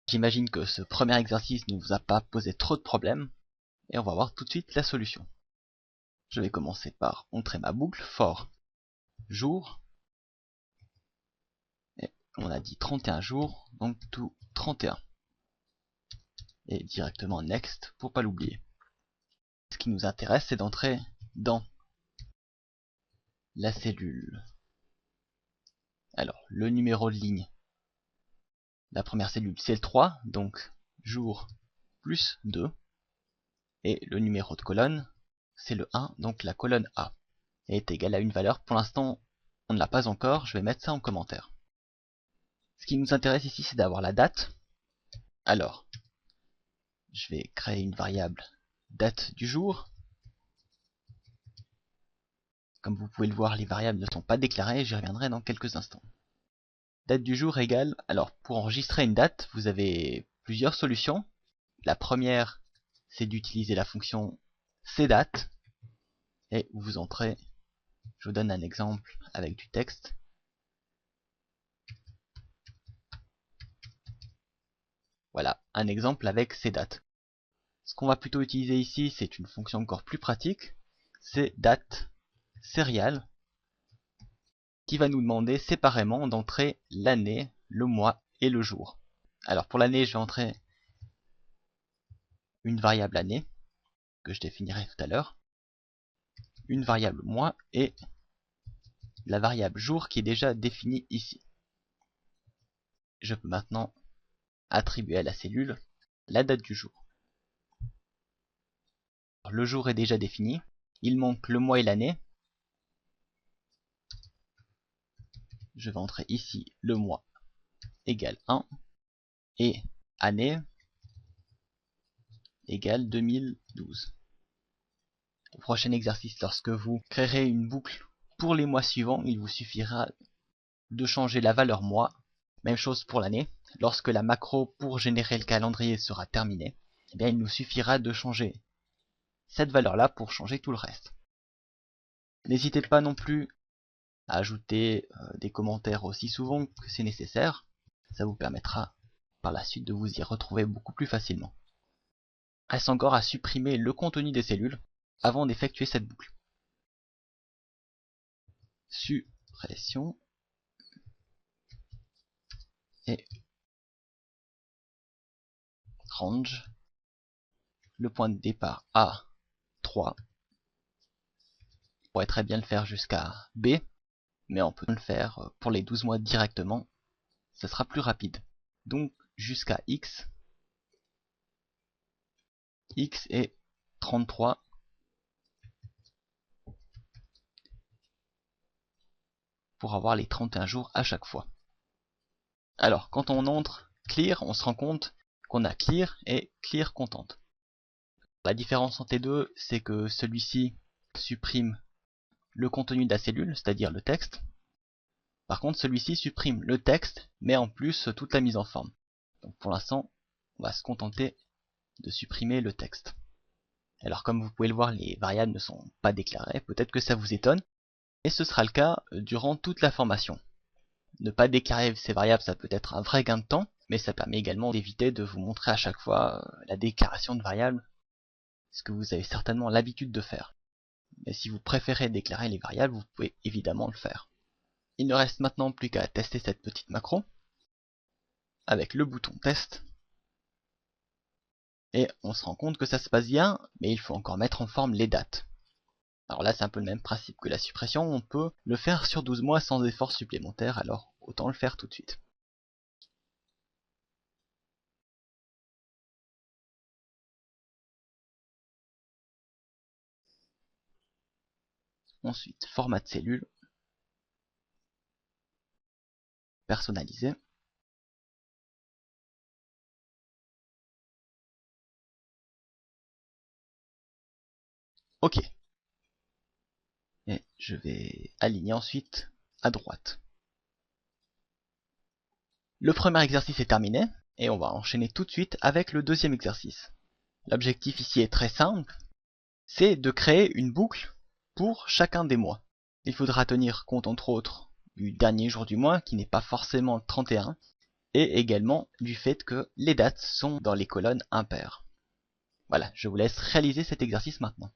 J'imagine que ce premier exercice ne vous a pas posé trop de problèmes, et on va voir tout de suite la solution. Je vais commencer par entrer ma boucle for jour, et on a dit 31 jours, donc tout 31. Et directement next pour pas l'oublier. Ce qui nous intéresse, c'est d'entrer dans la cellule. Alors, le numéro de ligne. La première cellule, c'est le 3, donc jour plus 2. Et le numéro de colonne, c'est le 1, donc la colonne A. Est égal à une valeur. Pour l'instant, on ne l'a pas encore, je vais mettre ça en commentaire. Ce qui nous intéresse ici, c'est d'avoir la date. Alors, je vais créer une variable date du jour. Comme vous pouvez le voir, les variables ne sont pas déclarées, j'y reviendrai dans quelques instants. Date du jour égale, alors pour enregistrer une date, vous avez plusieurs solutions. La première, c'est d'utiliser la fonction cdate, et vous entrez, je vous donne un exemple avec du texte. Voilà, un exemple avec cdate. Ce qu'on va plutôt utiliser ici, c'est une fonction encore plus pratique, c'est date serial, qui va nous demander séparément d'entrer l'année, le mois et le jour. Alors pour l'année, je vais entrer une variable année, que je définirai tout à l'heure, une variable mois et la variable jour qui est déjà définie ici. Je peux maintenant attribuer à la cellule la date du jour. Alors, le jour est déjà défini, il manque le mois et l'année. Je vais entrer ici le mois égale 1 et année égale 2012. Au prochain exercice, lorsque vous créerez une boucle pour les mois suivants, il vous suffira de changer la valeur mois. Même chose pour l'année. Lorsque la macro pour générer le calendrier sera terminée, eh bien, il nous suffira de changer cette valeur-là pour changer tout le reste. N'hésitez pas non plus à ajouter des commentaires aussi souvent que c'est nécessaire. Ça vous permettra par la suite de vous y retrouver beaucoup plus facilement. Reste encore à supprimer le contenu des cellules avant d'effectuer cette boucle. Suppression et range le point de départ à 3. On pourrait très bien le faire jusqu'à B, mais on peut le faire pour les 12 mois directement, ça sera plus rapide. Donc jusqu'à X, X est 33, pour avoir les 31 jours à chaque fois. Alors quand on entre clear, on se rend compte qu'on a clear et clear content. La différence entre les deux, c'est que celui-ci supprime le contenu de la cellule, c'est-à-dire le texte. Par contre, celui-ci supprime le texte, mais en plus toute la mise en forme. Donc pour l'instant, on va se contenter de supprimer le texte. Alors comme vous pouvez le voir, les variables ne sont pas déclarées, peut-être que ça vous étonne, et ce sera le cas durant toute la formation. Ne pas déclarer ces variables, ça peut être un vrai gain de temps, mais ça permet également d'éviter de vous montrer à chaque fois la déclaration de variables, ce que vous avez certainement l'habitude de faire. Mais si vous préférez déclarer les variables, vous pouvez évidemment le faire. Il ne reste maintenant plus qu'à tester cette petite macro, avec le bouton test, et on se rend compte que ça se passe bien, mais il faut encore mettre en forme les dates. Alors là c'est un peu le même principe que la suppression, on peut le faire sur 12 mois sans effort supplémentaire, alors autant le faire tout de suite. Ensuite, format de cellule, personnalisé. OK. Et je vais aligner ensuite à droite. Le premier exercice est terminé, et on va enchaîner tout de suite avec le deuxième exercice. L'objectif ici est très simple, c'est de créer une boucle pour chacun des mois. Il faudra tenir compte entre autres du dernier jour du mois, qui n'est pas forcément le 31, et également du fait que les dates sont dans les colonnes impaires. Voilà, je vous laisse réaliser cet exercice maintenant.